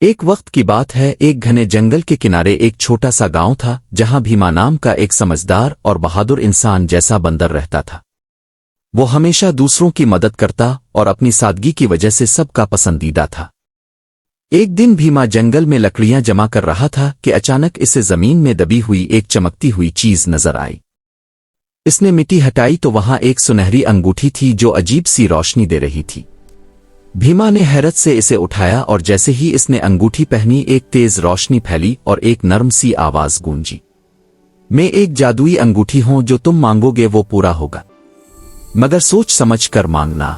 ایک وقت کی بات ہے، ایک گھنے جنگل کے کنارے ایک چھوٹا سا گاؤں تھا جہاں بھیما نام کا ایک سمجھدار اور بہادر انسان جیسا بندر رہتا تھا۔ وہ ہمیشہ دوسروں کی مدد کرتا اور اپنی سادگی کی وجہ سے سب کا پسندیدہ تھا۔ ایک دن بھیما جنگل میں لکڑیاں جمع کر رہا تھا کہ اچانک اسے زمین میں دبی ہوئی ایک چمکتی ہوئی چیز نظر آئی۔ اس نے مٹی ہٹائی تو وہاں ایک سنہری انگوٹھی تھی جو عجیب سی روشنی دے رہی تھی۔ بھیما نے حیرت سے اسے اٹھایا اور جیسے ہی اس نے انگوٹھی پہنی ایک تیز روشنی پھیلی اور ایک نرم سی آواز گونجی، میں ایک جادوئی انگوٹھی ہوں، جو تم مانگو گے وہ پورا ہوگا، مگر سوچ سمجھ کر مانگنا۔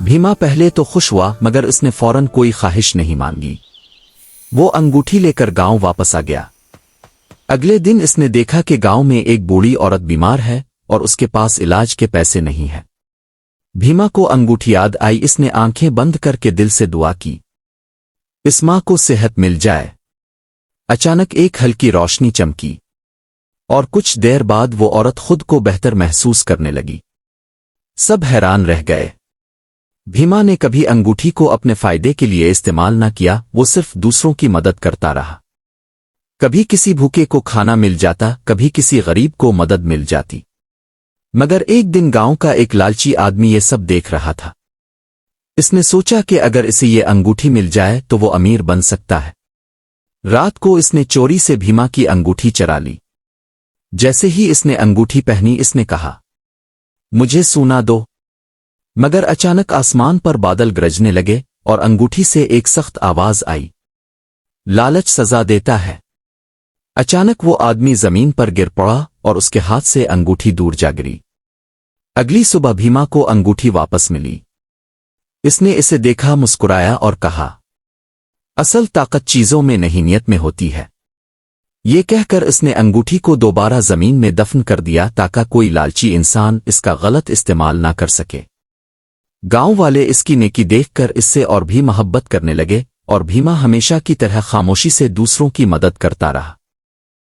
بھیما پہلے تو خوش ہوا، مگر اس نے فوراً کوئی خواہش نہیں مانگی۔ وہ انگوٹھی لے کر گاؤں واپس آ گیا۔ اگلے دن اس نے دیکھا کہ گاؤں میں ایک بوڑھی عورت بیمار ہے اور اس کے پاس علاج کے پیسے نہیں ہیں۔ بھیما کو انگوٹھی یاد آئی، اس نے آنکھیں بند کر کے دل سے دعا کی، اس ماں کو صحت مل جائے۔ اچانک ایک ہلکی روشنی چمکی اور کچھ دیر بعد وہ عورت خود کو بہتر محسوس کرنے لگی۔ سب حیران رہ گئے۔ بھیما نے کبھی انگوٹھی کو اپنے فائدے کے لیے استعمال نہ کیا، وہ صرف دوسروں کی مدد کرتا رہا۔ کبھی کسی بھوکے کو کھانا مل جاتا، کبھی کسی غریب کو مدد مل جاتی۔ مگر ایک دن گاؤں کا ایک لالچی آدمی یہ سب دیکھ رہا تھا۔ اس نے سوچا کہ اگر اسے یہ انگوٹھی مل جائے تو وہ امیر بن سکتا ہے۔ رات کو اس نے چوری سے بھیما کی انگوٹھی چرا لی۔ جیسے ہی اس نے انگوٹھی پہنی، اس نے کہا، مجھے سونا دو۔ مگر اچانک آسمان پر بادل گرجنے لگے اور انگوٹھی سے ایک سخت آواز آئی، لالچ سزا دیتا ہے۔ اچانک وہ آدمی زمین پر گر پڑا اور اس کے ہاتھ سے انگوٹھی دور جا گری۔ اگلی صبح بھیما کو انگوٹھی واپس ملی۔ اس نے اسے دیکھا، مسکرایا اور کہا، اصل طاقت چیزوں میں نہیں، نیت میں ہوتی ہے۔ یہ کہہ کر اس نے انگوٹھی کو دوبارہ زمین میں دفن کر دیا تاکہ کوئی لالچی انسان اس کا غلط استعمال نہ کر سکے۔ گاؤں والے اس کی نیکی دیکھ کر اس سے اور بھی محبت کرنے لگے اور بھیما ہمیشہ کی طرح خاموشی سے دوسروں کی مدد کرتا رہا۔